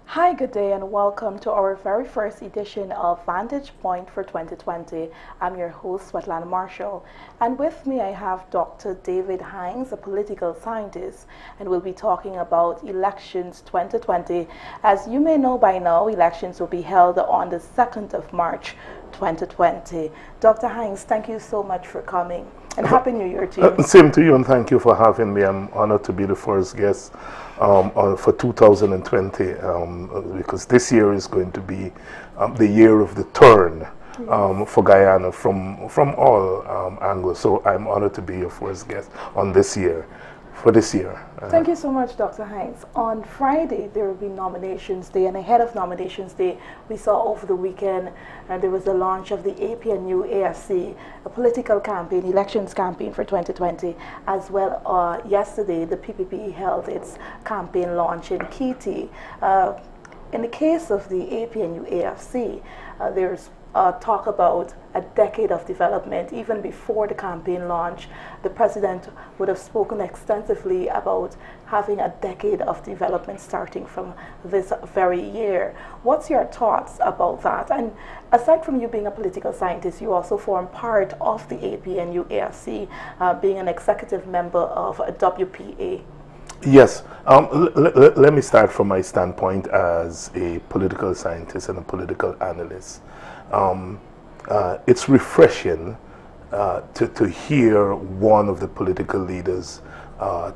Hi, good day, and welcome to our very first edition of Vantage Point for 2020. I'm your host, Svetlana Marshall, and with me I have Dr. David Hinds, a political scientist, and we'll be talking about elections 2020. As you may know by now, elections will be held on the 2nd of March 2020. Dr. Hinds, thank you so much for coming, and Happy New Year to you. Same to you, and thank you for having me. I'm honored to be the first guest for 2020 because this year is going to be the year of the turn for Guyana from all angles. So I'm honored to be your first guest on this year. For this year. Thank you so much, Dr. Hinds. On Friday, there will be Nominations Day, and ahead of Nominations Day, we saw over the weekend there was the launch of the APNU AFC, a political campaign, elections campaign for 2020, as well yesterday, the PPP held its campaign launch in Kiti. In the case of the APNU AFC, there's talk about a decade of development. Even before the campaign launch, the president would have spoken extensively about having a decade of development starting from this very year. What's your thoughts about that? And aside from you being a political scientist, you also form part of the APNU AFC, being an executive member of WPA. Yes. Let me start from my standpoint as a political scientist and a political analyst. It's refreshing to hear one of the political leaders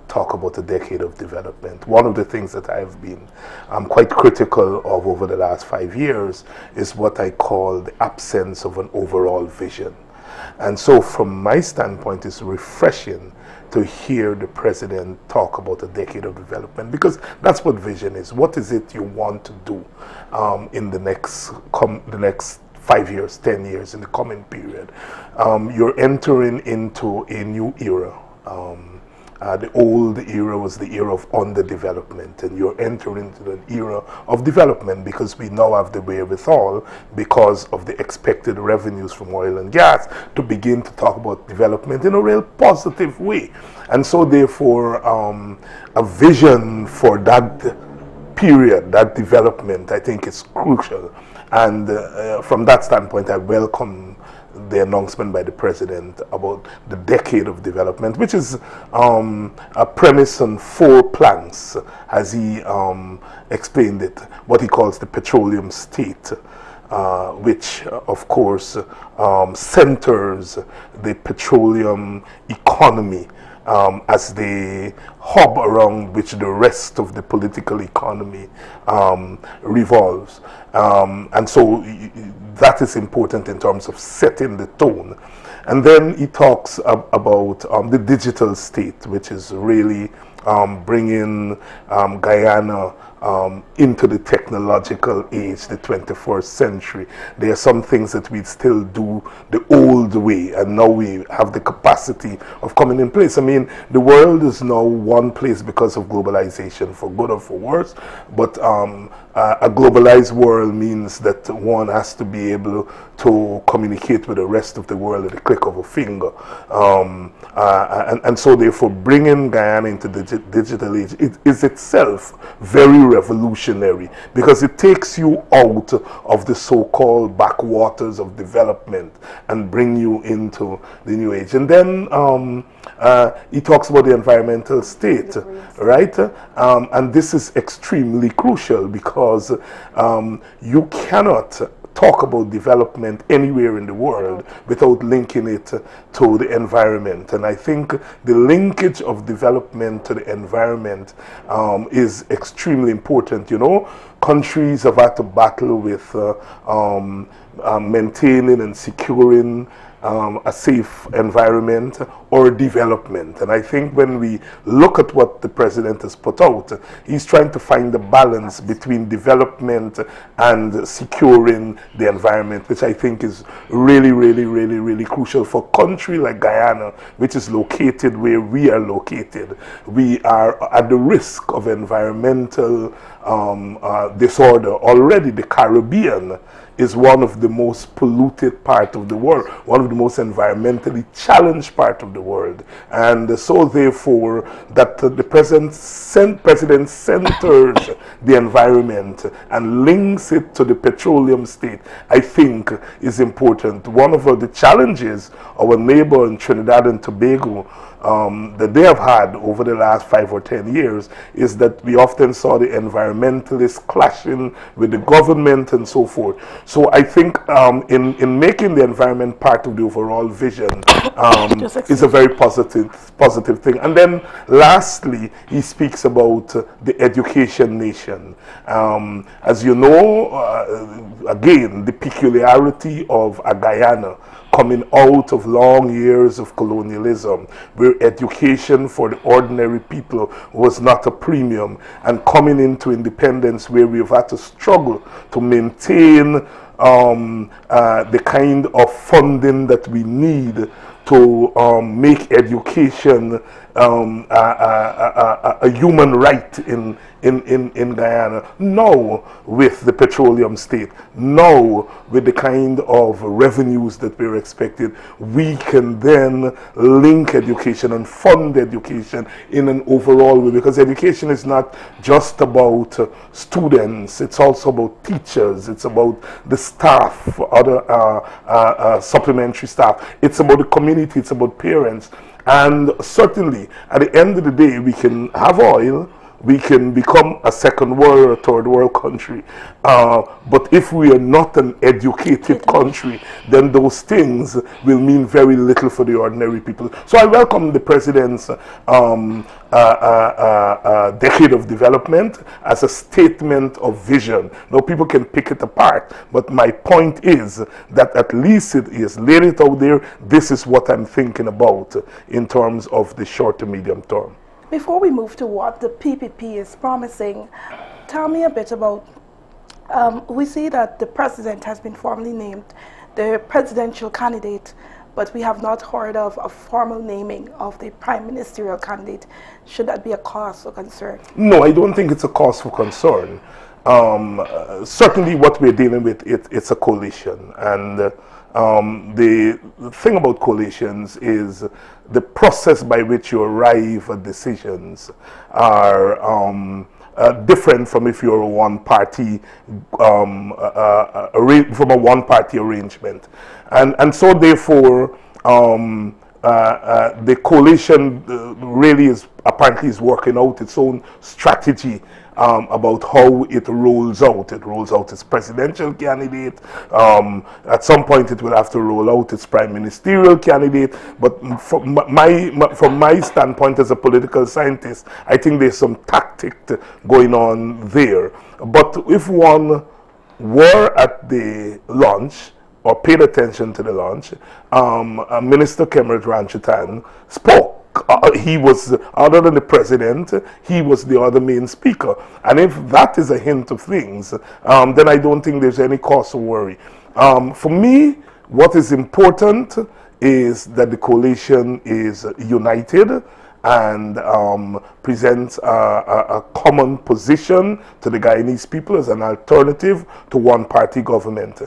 talk about a decade of development. One of the things that I've been quite critical of over the last 5 years is what I call the absence of an overall vision. And so from my standpoint, it's refreshing to hear the president talk about a decade of development, because that's what vision is. What is it you want to do in the next 5 years, 10 years, in the coming period? You're entering into a new era. The old era was the era of underdevelopment, and you're entering into an era of development because we now have the wherewithal, because of the expected revenues from oil and gas, to begin to talk about development in a real positive way. And so therefore, a vision for that period, that development, I think is crucial. And from that standpoint, I welcome the announcement by the president about the decade of development, which is a premise on 4 planks, as he explained it, what he calls the petroleum state, which of course centers the petroleum economy as the hub around which the rest of the political economy revolves. And so that is important in terms of setting the tone. And then he talks about the digital state, which is really bringing Guyana into the technological age, the 21st century. There are some things that we still do the old way, and now we have the capacity of coming in place. I mean, the world is now one place because of globalization, for good or for worse, but a globalized world means that one has to be able to communicate with the rest of the world at the click of a finger. And so therefore bringing Guyana into the digital age, it is itself very revolutionary, because it takes you out of the so-called backwaters of development and bring you into the new age. And then he talks about the environmental state, right? And this is extremely crucial, because you cannot talk about development anywhere in the world without linking it to the environment. And I think the linkage of development to the environment is extremely important. You know, countries have had to battle with maintaining and securing a safe environment or development. And I think when we look at what the president has put out, he's trying to find the balance between development and securing the environment, which I think is really, really, really, really crucial for a country like Guyana, which is located where we are located. We are at the risk of environmental disorder. Already the Caribbean is one of the most polluted part of the world, one of the most environmentally challenged part of the world. And so therefore, that the president centers the environment and links it to the petroleum state, I think is important. One of the challenges our neighbor in Trinidad and Tobago that they have had over the last 5 or 10 years is that we often saw the environmentalists clashing with the government and so forth. So I think in making the environment part of the overall vision is a very positive thing. And then lastly, he speaks about the education nation. As you know, again, the peculiarity of a Guyana coming out of long years of colonialism, where education for the ordinary people was not a premium, and coming into independence where we've had to struggle to maintain the kind of funding that we need to make education a human right in Guyana. Now, with the petroleum state, now with the kind of revenues that we're expected, we can then link education and fund education in an overall way, because education is not just about students, it's also about teachers, it's about the staff, other supplementary staff, it's about the community, it's about parents. And certainly, at the end of the day, we can have oil, we can become a second world or third world country. But if we are not an educated country, then those things will mean very little for the ordinary people. So I welcome the President's decade of development as a statement of vision. Now people can pick it apart, but my point is that at least it is laid it out there. This is what I'm thinking about in terms of the short to medium term. Before we move to what the PPP is promising, tell me a bit about, we see that the president has been formally named the presidential candidate, but we have not heard of a formal naming of the prime ministerial candidate. Should that be a cause for concern? No, I don't think it's a cause for concern. Certainly what we're dealing with, it's a coalition. And the thing about coalitions is the process by which you arrive at decisions are different from if you're a one-party from a one-party arrangement, and so therefore the coalition really is apparently working out its own strategy about how it rolls out. It rolls out its presidential candidate. At some point, it will have to roll out its prime ministerial candidate. But from my standpoint as a political scientist, I think there's some tactic going on there. But if one were at the launch or paid attention to the launch, Minister Kemerit Ranchatan spoke. He was, other than the president, he was the other main speaker. And if that is a hint of things, then I don't think there's any cause to worry. For me, what is important is that the coalition is united and presents a common position to the Guyanese people as an alternative to one-party government.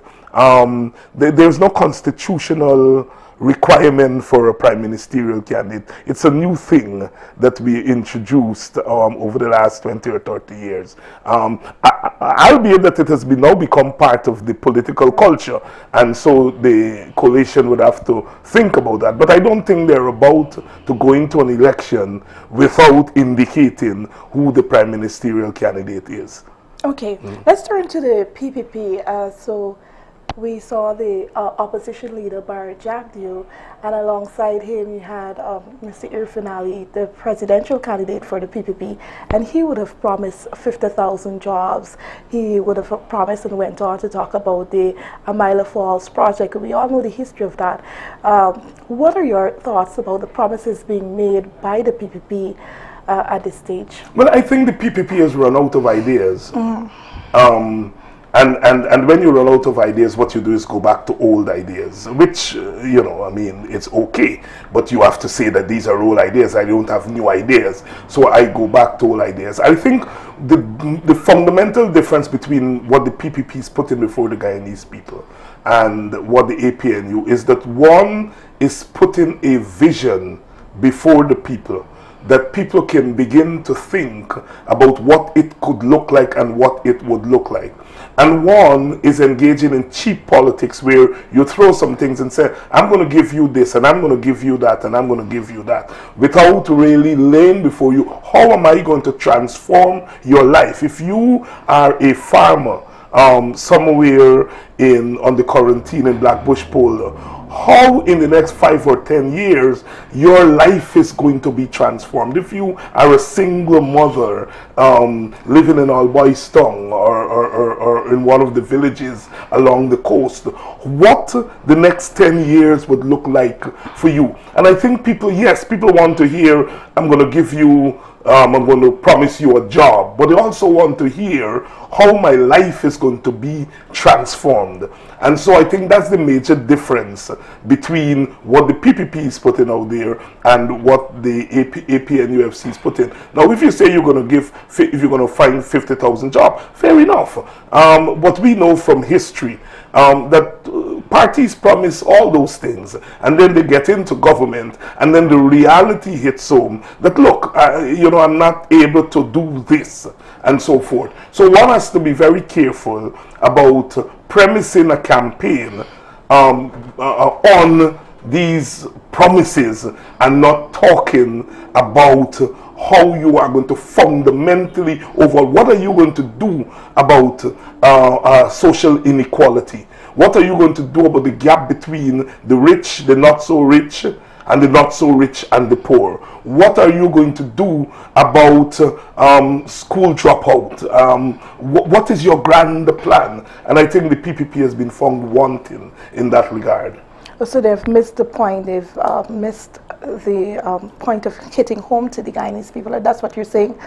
There's no constitutional requirement for a prime ministerial candidate. It's a new thing that we introduced over the last 20 or 30 years. Albeit that it has now become part of the political culture, and so the coalition would have to think about that. But I don't think they're about to go into an election without indicating who the prime ministerial candidate is. Okay, let's turn to the PPP. So we saw the opposition leader, Barry Jagdeo, and alongside him you had Mr. Irfan Ali, the presidential candidate for the PPP, and he would have promised 50,000 jobs. He would have promised and went on to talk about the Amila Falls project. We all know the history of that. What are your thoughts about the promises being made by the PPP at this stage? Well, I think the PPP has run out of ideas. And when you run out of ideas, what you do is go back to old ideas, which, I mean, it's okay. But you have to say that these are old ideas. I don't have new ideas. So I go back to old ideas. I think the fundamental difference between what the PPPs put in before the Guyanese people and what the APNU is that one is putting a vision before the people, that people can begin to think about what it could look like and what it would look like. And one is engaging in cheap politics where you throw some things and say, I'm going to give you this and I'm going to give you that and I'm going to give you that, without really laying before you, how am I going to transform your life? If you are a farmer somewhere on the quarantine in Blackbush Pole, how in the next 5 or 10 years your life is going to be transformed. If you are a single mother living in Alboystong or in one of the villages along the coast, what the next 10 years would look like for you. And I think people want to hear, I'm going to give you I'm going to promise you a job, but they also want to hear how my life is going to be transformed. And so I think that's the major difference between what the PPP is putting out there and what the AP and UFC is putting. Now, if you say you're going to find 50,000 jobs, fair enough. But we know from history that parties promise all those things, and then they get into government, and then the reality hits home that, look, I'm not able to do this, and so forth. So one has to be very careful about premising a campaign on these promises and not talking about how you are going to fundamentally overhaul. What are you going to do about social inequality? What are you going to do about the gap between the rich, the not so rich, and the not so rich and the poor? What are you going to do about school dropout? What is your grand plan? And I think the PPP has been found wanting in that regard. So they've missed the point. They've missed the point of hitting home to the Guyanese people. That's what you're saying?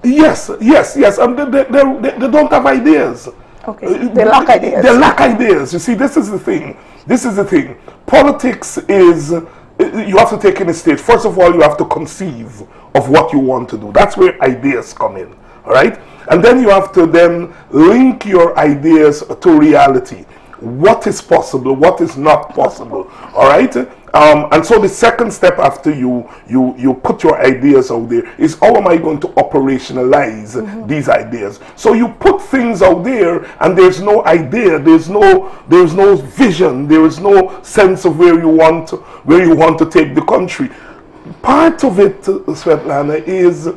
Yes. And they don't have ideas. Okay, they lack ideas. They lack ideas. You see, this is the thing. Politics is, you have to take in a stage. First of all, you have to conceive of what you want to do. That's where ideas come in, all right? And then you have to then link your ideas to reality. What is possible, what is not possible, all right? And so the second step after you put your ideas out there is, how am I going to operationalize these ideas? So you put things out there and there's no idea, there's no vision, there is no sense of where you want to take the country. Part of it, Svetlana, is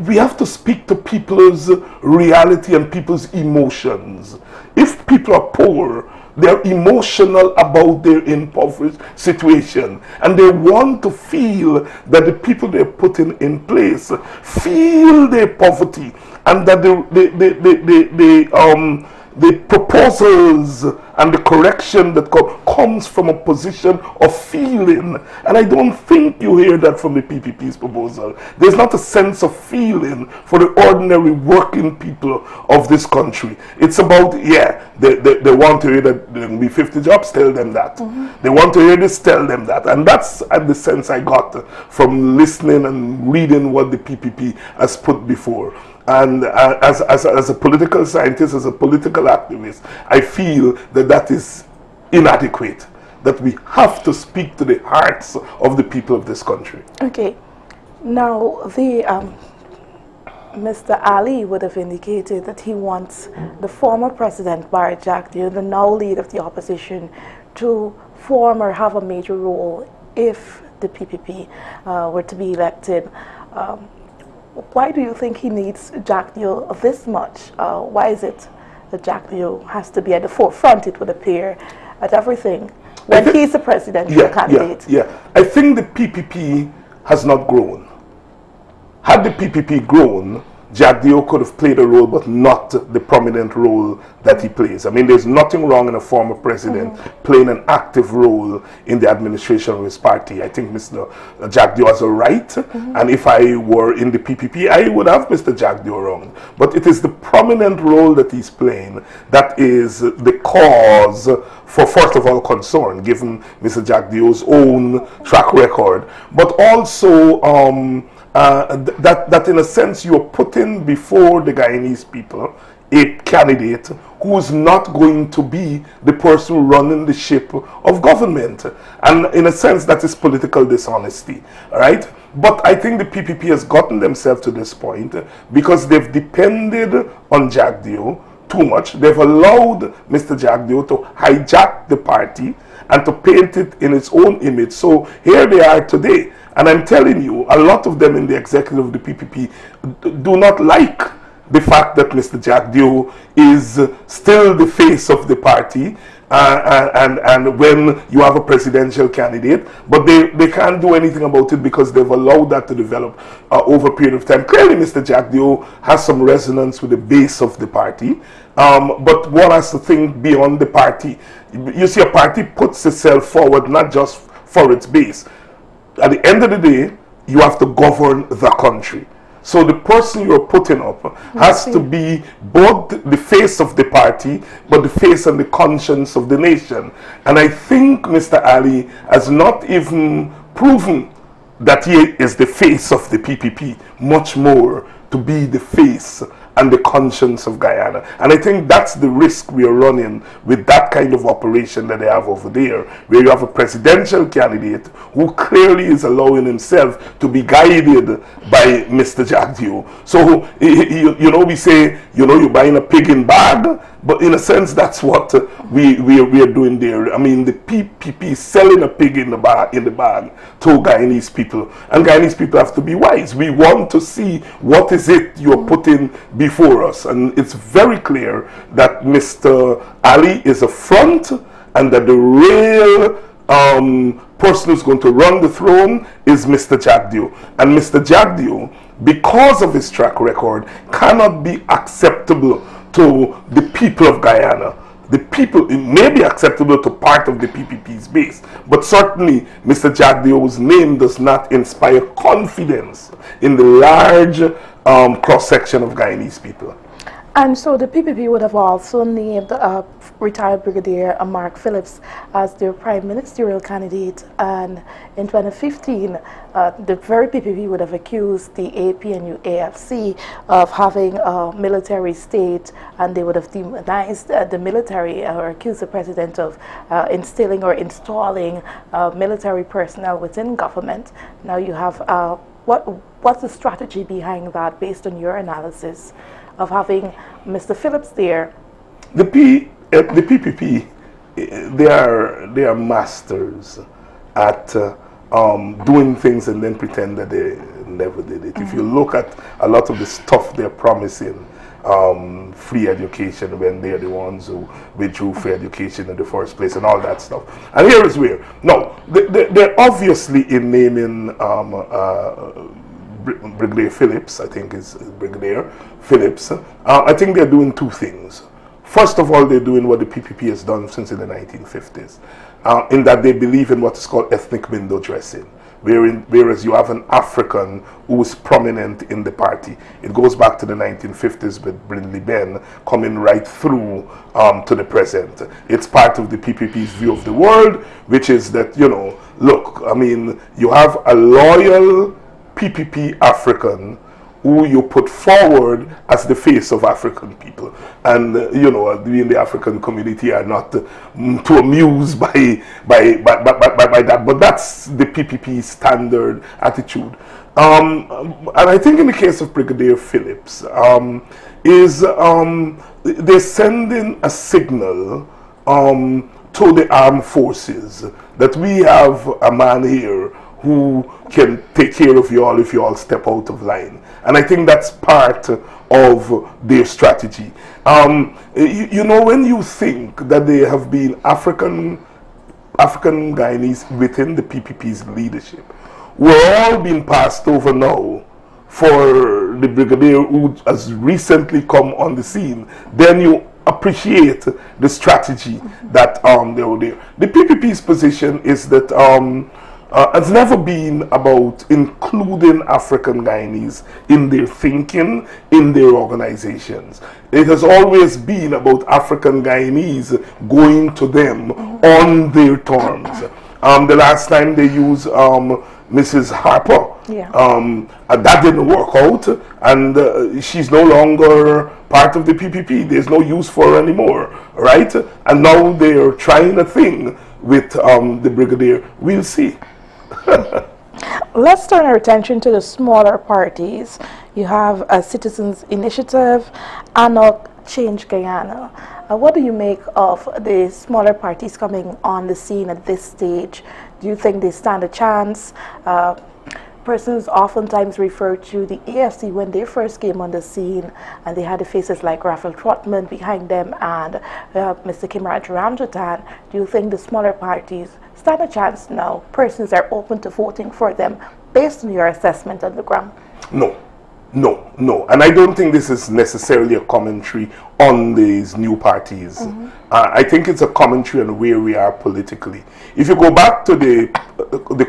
we have to speak to people's reality and people's emotions. If people are poor, they're emotional about their impoverished situation, and they want to feel that the people they're putting in place feel their poverty, and that the proposals and the correction that comes from a position of feeling. And I don't think you hear that from the PPP's proposal. There's not a sense of feeling for the ordinary working people of this country. It's about, they want to hear that there will be 50 jobs, tell them that. They want to hear this, tell them that. And that's the sense I got from listening and reading what the PPP has put before. And as a political scientist, as a political activist, I feel that is inadequate, that we have to speak to the hearts of the people of this country. Okay. Now, Mr. Ali would have indicated that he wants the former President Barry Jagdeo, the now leader of the opposition, to form or have a major role if the PPP were to be elected. Why do you think he needs Jagdeo this much? Why is it that Jagdeo has to be at the forefront, it would appear, at everything when he's the presidential candidate? I think the PPP has not grown. Had the PPP grown, Jack Dio could have played a role, but not the prominent role that he plays. I mean, there's nothing wrong in a former president playing an active role in the administration of his party. I think Mr. Jack Dio has a right, and if I were in the PPP, I would have Mr. Jack Dio around. But it is the prominent role that he's playing that is the cause for, first of all, concern, given Mr. Jack Dio's own track record, but also that in a sense you're putting before the Guyanese people a candidate who is not going to be the person running the ship of government. And in a sense that is political dishonesty, right? But I think the PPP has gotten themselves to this point because they've depended on Jack Dio too much. They've allowed Mr. Jack Dio to hijack the party and to paint it in its own image. So here they are today. And I'm telling you, a lot of them in the executive of the PPP do not like the fact that Mr. Jack Dio is still the face of the party, and when you have a presidential candidate, but they can't do anything about it because they've allowed that to develop over a period of time. Clearly, Mr. Jack Dio has some resonance with the base of the party, but one has to think beyond the party. You see, a party puts itself forward not just for its base. At the end of the day, you have to govern the country. So the person you're putting up has to be both the face of the party, but the face and the conscience of the nation. And I think Mr. Ali has not even proven that he is the face of the PPP, much more to be the face and the conscience of Guyana. And I think that's the risk we are running with that kind of operation that they have over there, where you have a presidential candidate who clearly is allowing himself to be guided by Mr. Jack Dio. So, you know, we say, you know, you're buying a pig in bag, but in a sense, that's what we are doing there. I mean, the PPP is selling a pig in the bag to Guyanese people. And Guyanese people have to be wise. We want to see what is it you're putting before us. And it's very clear that Mr. Ali is a front and that the real person who's going to run the throne is Mr. Jack Dio. And Mr. Jack Dio, because of his track record, cannot be acceptable to the people of Guyana. The people, it may be acceptable to part of the PPP's base, but certainly Mr. Jack Dio's name does not inspire confidence in the large cross-section of Guyanese people. And so the PPP would have also named retired Brigadier Mark Phillips as their prime ministerial candidate. And in 2015, the very PPP would have accused the APNU AFC of having a military state, and they would have demonized the military or accused the president of instilling or installing military personnel within government. Now you have, what's the strategy behind that based on your analysis of having Mr. Phillips there? The PPP, they are masters at doing things and then pretend that they never did it. If you look at a lot of the stuff they're promising, free education, when they're the ones who withdrew free education in the first place and all that stuff. And here is where, no, they're obviously in naming Brigadier Phillips, I think is Brigadier Phillips. I think they're doing two things. First of all, they're doing what the PPP has done since in the 1950s, in that they believe in what is called ethnic window dressing, whereas you have an African who is prominent in the party. It goes back to the 1950s with Brindley Ben coming right through to the present. It's part of the PPP's view of the world, which is that, you know, look, I mean, you have a loyal PPP African who you put forward as the face of African people, and you know, we in the African community are not too amused by that, but that's the PPP standard attitude. And I think in the case of Brigadier Phillips, they're sending a signal to the armed forces that we have a man here who can take care of you all if you all step out of line. And I think that's part of their strategy. You know, when you think that there have been African Guyanese within the PPP's leadership, we're all being passed over now for the brigadier who has recently come on the scene, then you appreciate the strategy that they were there. The PPP's position is that it's never been about including African Guyanese in their thinking, in their organizations. It has always been about African Guyanese going to them on their terms. The last time they used Mrs. Harper, that didn't work out, and she's no longer part of the PPP. There's no use for her anymore, right? And now they're trying a thing with the brigadier. We'll see. Let's turn our attention to the smaller parties. You have a Citizens Initiative, ANOC, Change Guyana. What do you make of the smaller parties coming on the scene at this stage? Do you think they stand a chance? Persons oftentimes refer to the AFC when they first came on the scene, and they had the faces like Raphael Trotman behind them and Mr. Kimraj Ramjatan. Do you think the smaller parties stand a chance now? Persons are open to voting for them based on your assessment on the ground? No. And I don't think this is necessarily a commentary on these new parties. I think it's a commentary on where we are politically. If you go back to the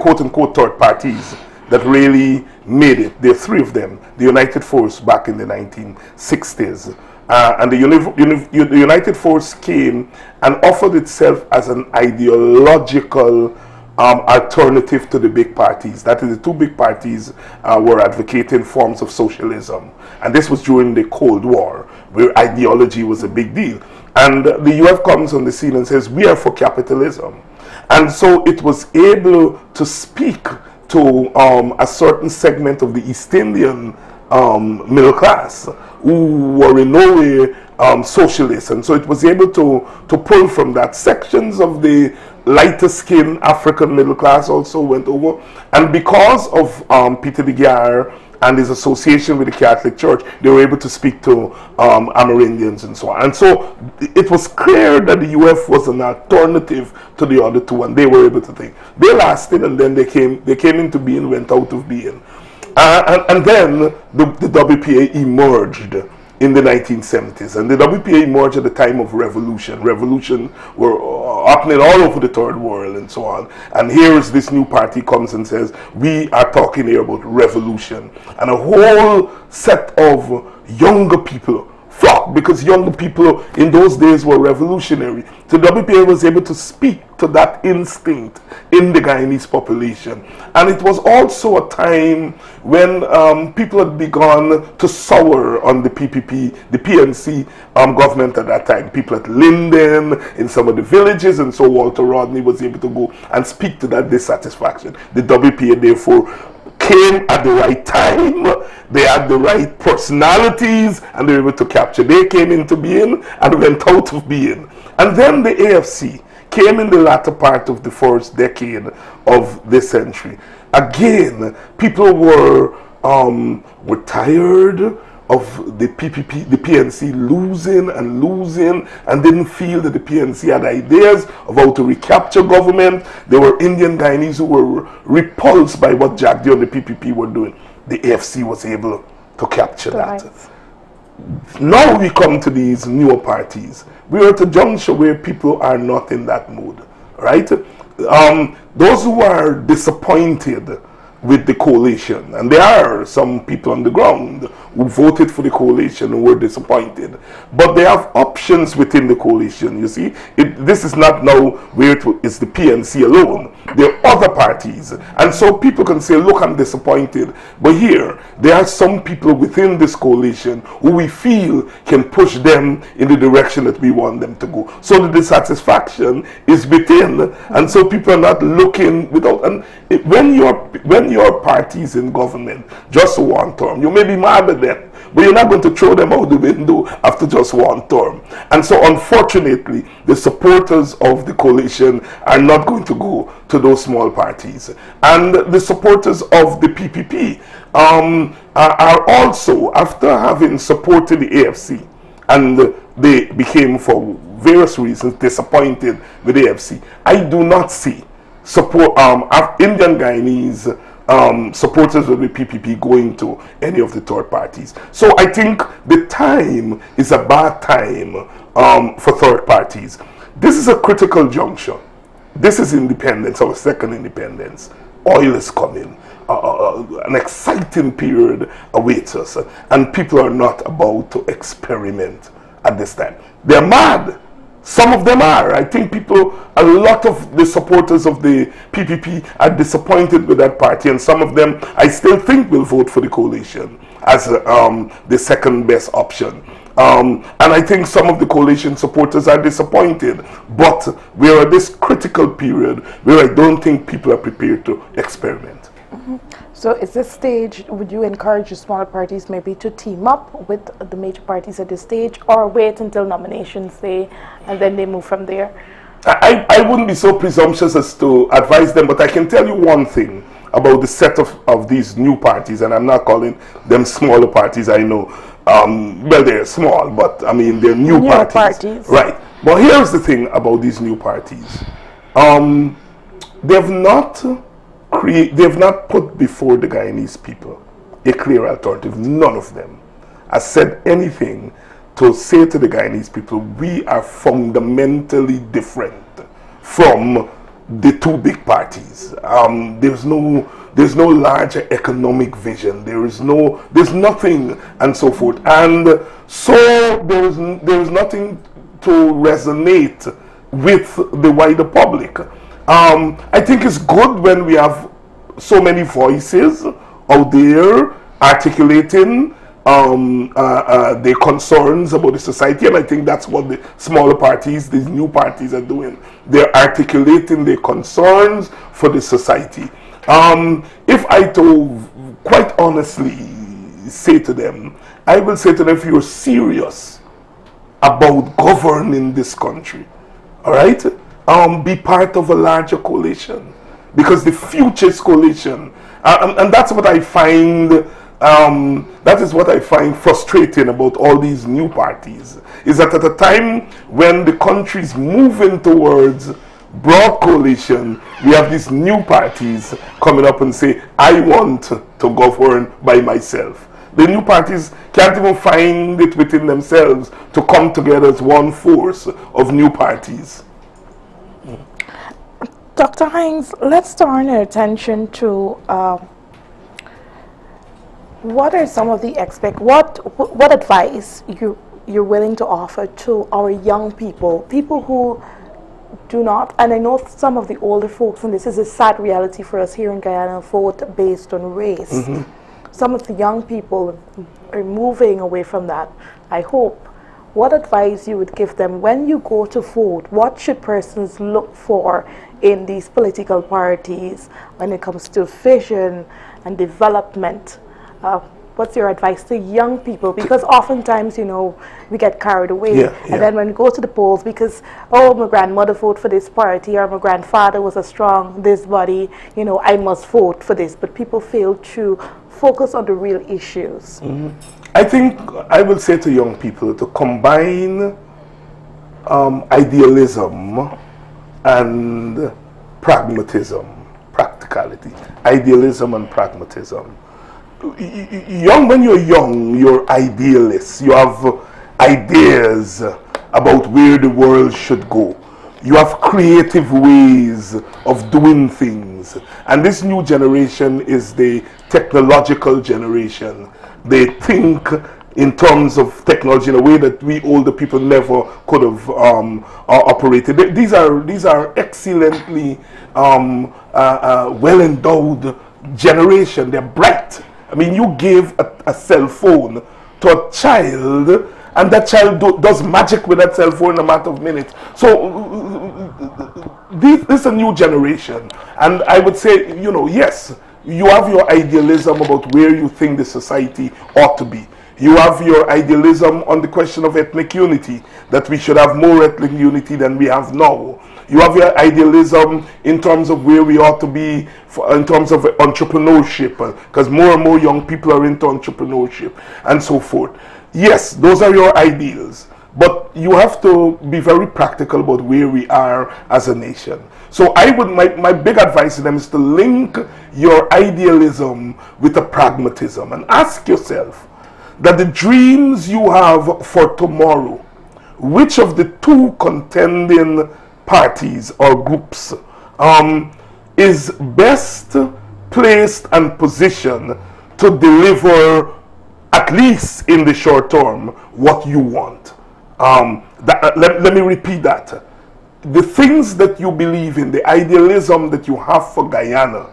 quote-unquote third parties that really made it, there are three of them. The United Force back in the 1960s. And the United Force came and offered itself as an ideological alternative to the big parties. That is, the two big parties were advocating forms of socialism. And this was during the Cold War, where ideology was a big deal. And the UF comes on the scene and says, we are for capitalism. And so it was able to speak to a certain segment of the East Indian middle class who were in no way socialists, and so it was able to pull from that. Sections of the lighter skinned African middle class also went over, and because of Peter de Geer and his association with the Catholic Church, they were able to speak to Amerindians and so on. And so it was clear that the UF was an alternative to the other two, and they were able to think. They lasted, and then they came into being, went out of being. And then the WPA emerged in the 1970s, and the WPA emerged at the time of revolution. Revolution were happening all over the third world and so on. And here is this new party comes and says, we are talking here about revolution. And a whole set of younger people flocked, because younger people in those days were revolutionary. So WPA was able to speak to that instinct in the Guyanese population. And it was also a time when people had begun to sour on the PPP, the PNC government at that time. People at Linden, in some of the villages, and so Walter Rodney was able to go and speak to that dissatisfaction. The WPA, therefore, came at the right time. They had the right personalities, and they were able to capture. They came into being and went out of being. And then the AFC came in the latter part of the first decade of this century. Again, people were tired of the PPP, the PNC losing and didn't feel that the PNC had ideas of how to recapture government. There were Indian Guyanese who were repulsed by what Jack D and the PPP were doing. The AFC was able to capture that. Right. Now we come to these newer parties. We are at a juncture where people are not in that mood, right? Those who are disappointed with the coalition, and there are some people on the ground who voted for the coalition and were disappointed, but they have options within the coalition. You see, this is not now where it's the PNC alone. There are other parties, and so people can say, look, I'm disappointed, but here there are some people within this coalition who we feel can push them in the direction that we want them to go. So the dissatisfaction is within, and so people are not looking without. And when your party is in government just one term, you may be mad at them, but you're not going to throw them out the window after just one term. And so unfortunately, the supporters of the coalition are not going to go to those small parties. And the supporters of the PPP are also, after having supported the AFC, and they became, for various reasons, disappointed with the AFC. I do not see support Indian Guyanese supporters of the PPP going to any of the third parties. So I think the time is a bad time for third parties. This is a critical junction. This is independence, our second independence. Oil is coming. An exciting period awaits us, and people are not about to experiment at this time. They're mad. Some of them are. I think a lot of the supporters of the PPP are disappointed with that party, and some of them I still think will vote for the coalition as the second best option. And I think some of the coalition supporters are disappointed, but we're at this critical period where I don't think people are prepared to experiment. Mm-hmm. So at this stage, would you encourage the smaller parties maybe to team up with the major parties at this stage, or wait until nominations day and then they move from there? I wouldn't be so presumptuous as to advise them, but I can tell you one thing about the set of these new parties, and I'm not calling them smaller parties, I know. Well, they're small, but I mean, they're new parties. Right. But here's the thing about these new parties. They've not put before the Guyanese people a clear alternative. None of them has said anything to say to the Guyanese people, we are fundamentally different from the two big parties. There's no larger economic vision. There's nothing, and so forth. And so there's nothing to resonate with the wider public. I think it's good when we have so many voices out there articulating their concerns about the society, and I think that's what the smaller parties, these new parties, are doing. They're articulating their concerns for the society. If I to quite honestly say to them, I will say to them, if you're serious about governing this country, all right, be part of a larger coalition, because the future is coalition, and that's what I find. That is what I find frustrating about all these new parties, is that at a time when the country is moving towards broad coalition, we have these new parties coming up and say, I want to govern by myself. The new parties can't even find it within themselves to come together as one force of new parties. Dr. Hinds, let's turn our attention to what are some of the what advice you're willing to offer to our young people who do not, and I know some of the older folks, and this is a sad reality for us here in Guyana, vote based on race. Mm-hmm. Some of the young people are moving away from that, I hope. What advice you would give them when you go to vote? What should persons look for in these political parties when it comes to vision and development? What's your advice to young people? Because oftentimes, we get carried away. And then when we go to the polls, because, my grandmother voted for this party, or my grandfather was a strong this body, I must vote for this. But people fail to focus on the real issues. Mm-hmm. I think I will say to young people to combine idealism and practicality. Idealism and pragmatism. When you're young, you're idealists. You have ideas about where the world should go. You have creative ways of doing things. And this new generation is the technological generation. They think in terms of technology in a way that we older people never could have operated. These are excellently well-endowed generation. They're bright. I mean, you give a cell phone to a child, and that child does magic with that cell phone in a matter of minutes. So this is a new generation, and I would say, yes, you have your idealism about where you think the society ought to be. You have your idealism on the question of ethnic unity, that we should have more ethnic unity than we have now. You have your idealism in terms of where we ought to be in terms of entrepreneurship, because more and more young people are into entrepreneurship and so forth. Yes, those are your ideals, but you have to be very practical about where we are as a nation. So my big advice to them is to link your idealism with a pragmatism and ask yourself that the dreams you have for tomorrow, which of the two contending parties or groups is best placed and positioned to deliver, at least in the short term, what you want. Let me repeat that. The things that you believe in, the idealism that you have for Guyana,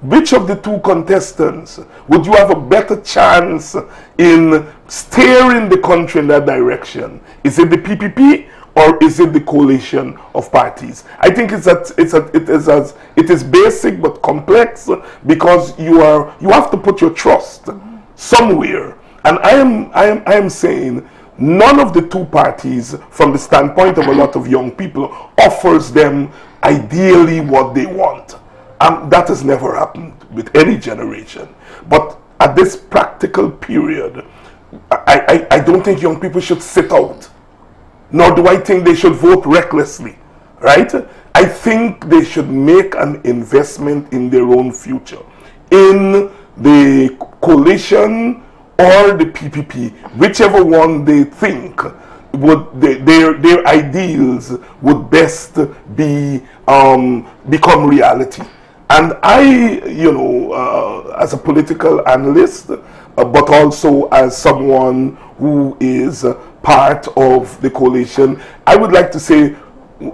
which of the two contestants would you have a better chance in steering the country in that direction? Is it the PPP or is it the coalition of parties? I think it is basic but complex, because you have to put your trust somewhere. And I am saying none of the two parties, from the standpoint of a lot of young people, offers them ideally what they want. That has never happened with any generation. But at this practical period, I don't think young people should sit out. Nor do I think they should vote recklessly, right? I think they should make an investment in their own future, in the coalition or the PPP, whichever one they think would their ideals would best be become reality. And I, as a political analyst, but also as someone who is part of the coalition, I would like to say,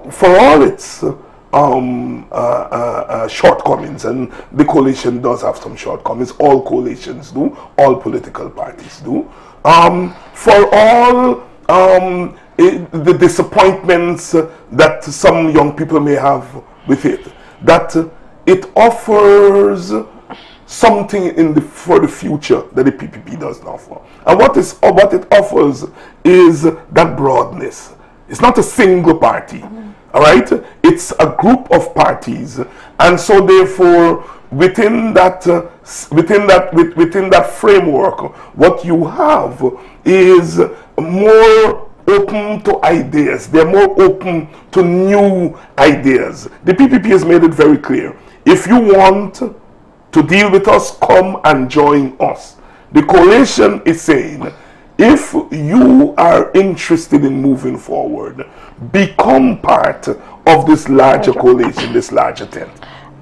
for all its shortcomings, and the coalition does have some shortcomings, all coalitions do, all political parties do, for all the disappointments that some young people may have with it, that it offers something for the future that the PPP doesn't offer. And what it offers is that broadness. It's not a single party, all right? It's a group of parties, and so therefore within that framework, what you have is more open to ideas. They're more open to new ideas. The PPP has made it very clear. If you want to deal with us, come and join us. The coalition is saying, if you are interested in moving forward, become part of this larger coalition, this larger tent.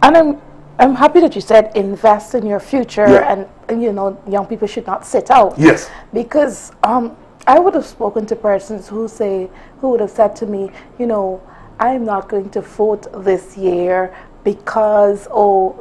And I'm happy that you said invest in your future, Yeah. and young people should not sit out. Yes. Because I would have spoken to persons who would have said to me, I'm not going to vote this year because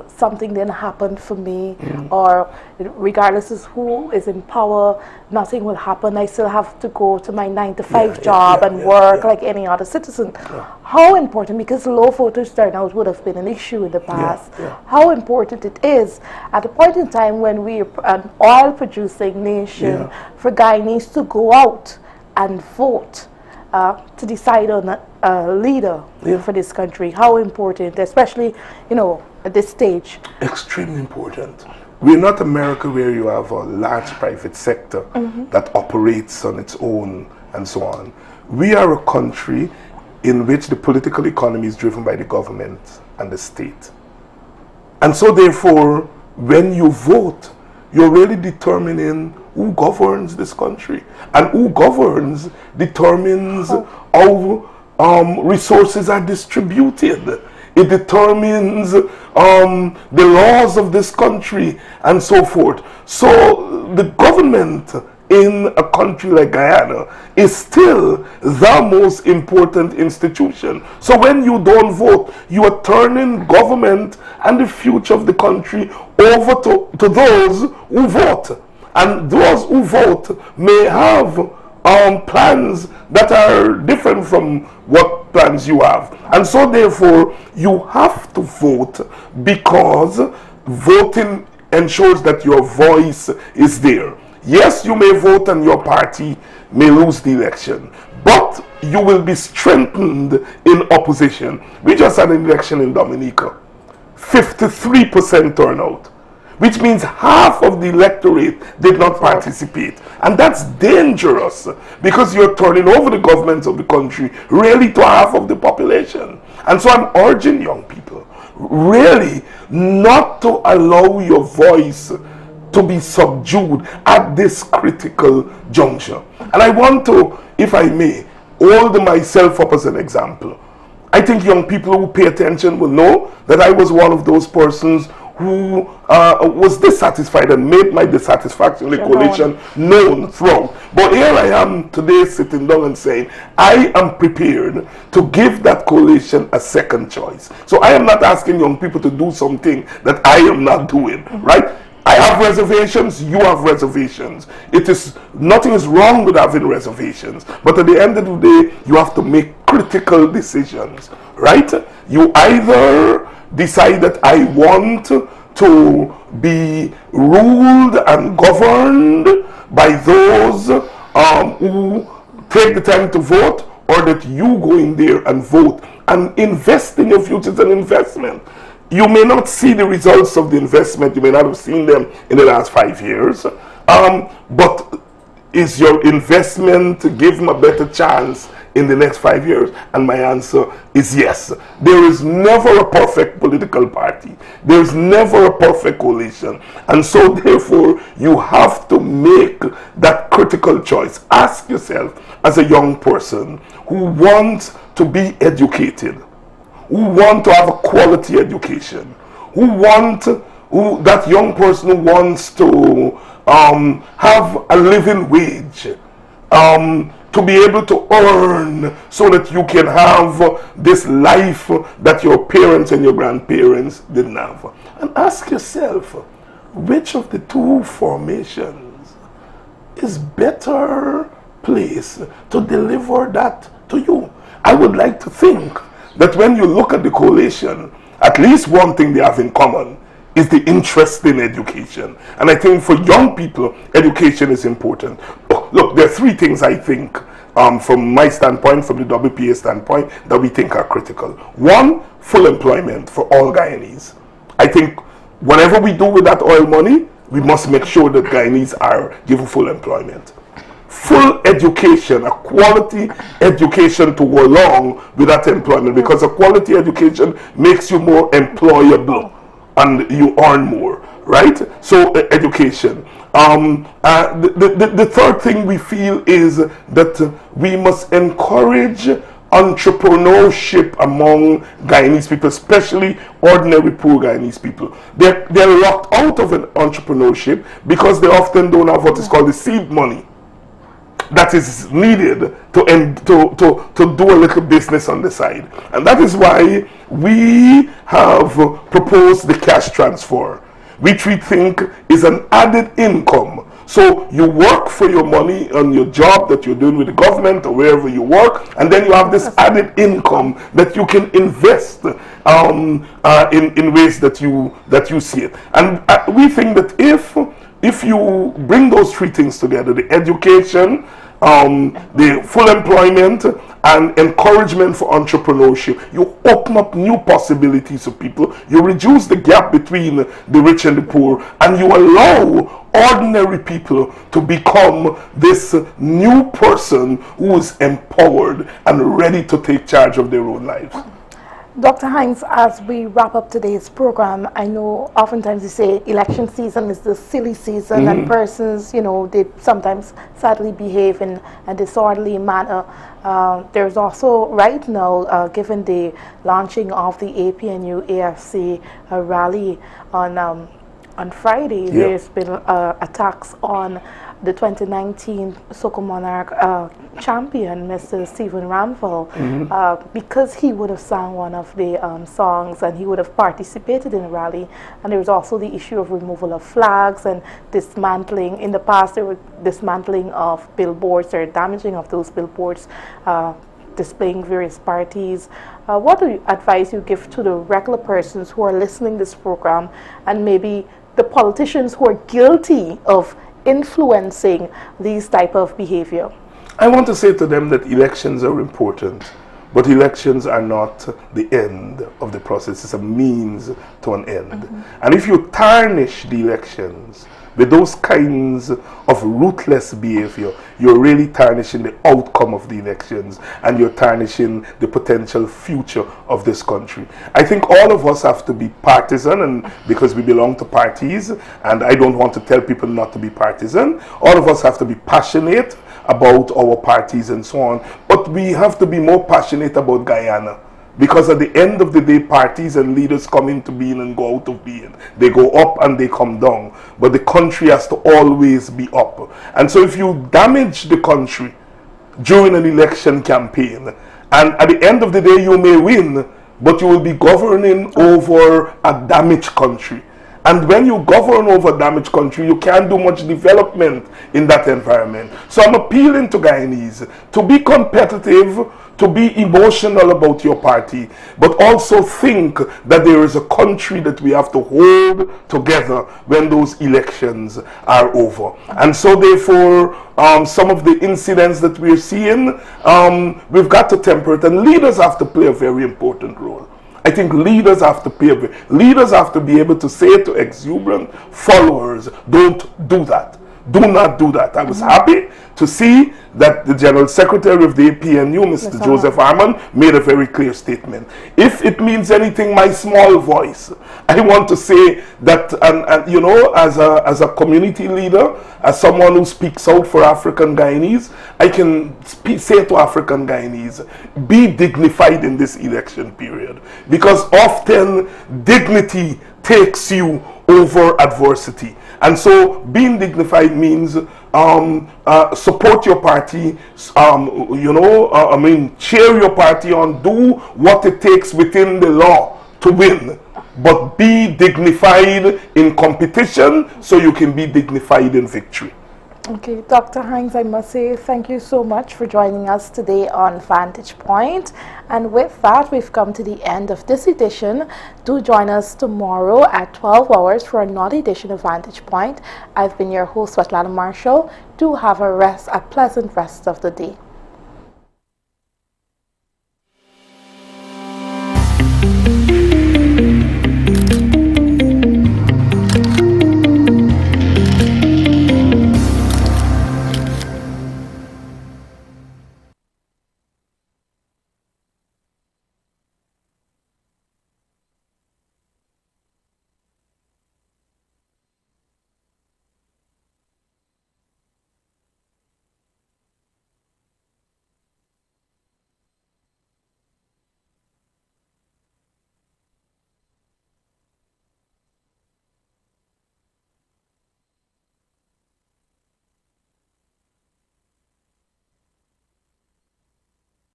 something didn't happen for me, or regardless of who is in power, nothing will happen. I still have to go to my 9-to-5 job and work like any other citizen. Yeah. How important, because low voters turnout would have been an issue in the past, how important it is at a point in time when we are an oil producing nation for Guyanese to go out and vote to decide on a leader for this country. How important, especially, at this stage. Extremely important. We're not America, where you have a large private sector that operates on its own and so on. We are a country in which the political economy is driven by the government and the state. And so therefore, when you vote, you're really determining who governs this country. And who governs determines how resources are distributed. It determines the laws of this country and so forth. So the government in a country like Guyana is still the most important institution. So when you don't vote, you are turning government and the future of the country over to those who vote. And those who vote may have plans that are different from what plans you have. And so therefore, you have to vote, because voting ensures that your voice is there. Yes, you may vote and your party may lose the election, but you will be strengthened in opposition. We just had an election in Dominica, 53% turnout. which means half of the electorate did not participate. And that's dangerous because you're turning over the government of the country really to half of the population. And so I'm urging young people really not to allow your voice to be subdued at this critical juncture. And I want to, if I may, hold myself up as an example. I think young people who pay attention will know that I was one of those persons who was dissatisfied and made my dissatisfaction with the coalition known throughout. But here I am today sitting down and saying, I am prepared to give that coalition a second choice. So I am not asking young people to do something that I am not doing, right? I have reservations, you have reservations. Nothing is wrong with having reservations. But at the end of the day, you have to make critical decisions, right? You either decide that I want to be ruled and governed by those who take the time to vote, or that you go in there and vote and invest in your future. It's an investment. You may not see the results of the investment. You may not have seen them in the last 5 years. But is your investment to give them a better chance in the next 5 years? And my answer is yes. There is never a perfect political party. There is never a perfect coalition. And so therefore, you have to make that critical choice. Ask yourself, as a young person who wants to be educated, who want to have a quality education, that young person who wants to have a living wage, to be able to earn so that you can have this life that your parents and your grandparents didn't have. And ask yourself, which of the two formations is better placed to deliver that to you? I would like to think that when you look at the coalition, at least one thing they have in common is the interest in education. And I think for young people, education is important. Look, there are three things I think, from my standpoint, from the WPA standpoint, that we think are critical. One, full employment for all Guyanese. I think whatever we do with that oil money, we must make sure that Guyanese are given full employment. Full education, a quality education to go along with that employment, because a quality education makes you more employable and you earn more, right? So education. The third thing we feel is that we must encourage entrepreneurship among Guyanese people, especially ordinary poor Guyanese people. They're locked out of an entrepreneurship because they often don't have what is called the seed money that is needed to do a little business on the side. And that is why we have proposed the cash transfer, which we think is an added income. So you work for your money on your job that you're doing with the government or wherever you work, and then you have this added income that you can invest in ways that you see it. And we think that if you bring those three things together, the education, the full employment, and encouragement for entrepreneurship, you open up new possibilities for people. You reduce the gap between the rich and the poor, and you allow ordinary people to become this new person who is empowered and ready to take charge of their own lives. Dr. Hinds, as we wrap up today's program, I know oftentimes you say election season is the silly season, and persons, they sometimes sadly behave in a disorderly manner. There's also right now, given the launching of the APNU AFC rally on Friday, there's been attacks on the 2019 Soko Monarch champion, Mr. Stephen Ramphal, because he would have sung one of the songs and he would have participated in the rally. And there was also the issue of removal of flags and dismantling. In the past, there were dismantling of billboards or damaging of those billboards displaying various parties. What advice you give to the regular persons who are listening to this program, and maybe the politicians who are guilty of influencing these type of behavior? I want to say to them that elections are important, But elections are not the end of the process. It's a means to an end. And if you tarnish the elections with those kinds of ruthless behavior, you're really tarnishing the outcome of the elections, and you're tarnishing the potential future of this country. I think all of us have to be partisan, and because we belong to parties, and I don't want to tell people not to be partisan, all of us have to be passionate about our parties and so on, but we have to be more passionate about Guyana. Because at the end of the day, parties and leaders come into being and go out of being. They go up and they come down. But the country has to always be up. And so if you damage the country during an election campaign, and at the end of the day you may win, but you will be governing over a damaged country. And when you govern over a damaged country, you can't do much development in that environment. So I'm appealing to Guyanese to be competitive, to be emotional about your party, but also think that there is a country that we have to hold together when those elections are over. And so therefore, some of the incidents that we're seeing, we've got to temper it, and leaders have to play a very important role. I think leaders have to leaders have to be able to say to exuberant followers, don't do that. Do not do that. I was happy to see that the General Secretary of the APNU, Mr. Joseph Harmon, made a very clear statement. If it means anything, my small voice, I want to say that, and you know, as a community leader, as someone who speaks out for African Guyanese, I can say to African Guyanese, be dignified in this election period. Because often dignity takes you over adversity. And so being dignified means support your party, cheer your on, do what it takes within the law to win. But be dignified in competition so you can be dignified in victory. Okay, Dr. Hinds, I must say thank you so much for joining us today on Vantage Point. And with that, we've come to the end of this edition. Do join us tomorrow at 12 hours for another edition of Vantage Point. I've been your host, Svetlana Marshall. Do have a pleasant rest of the day.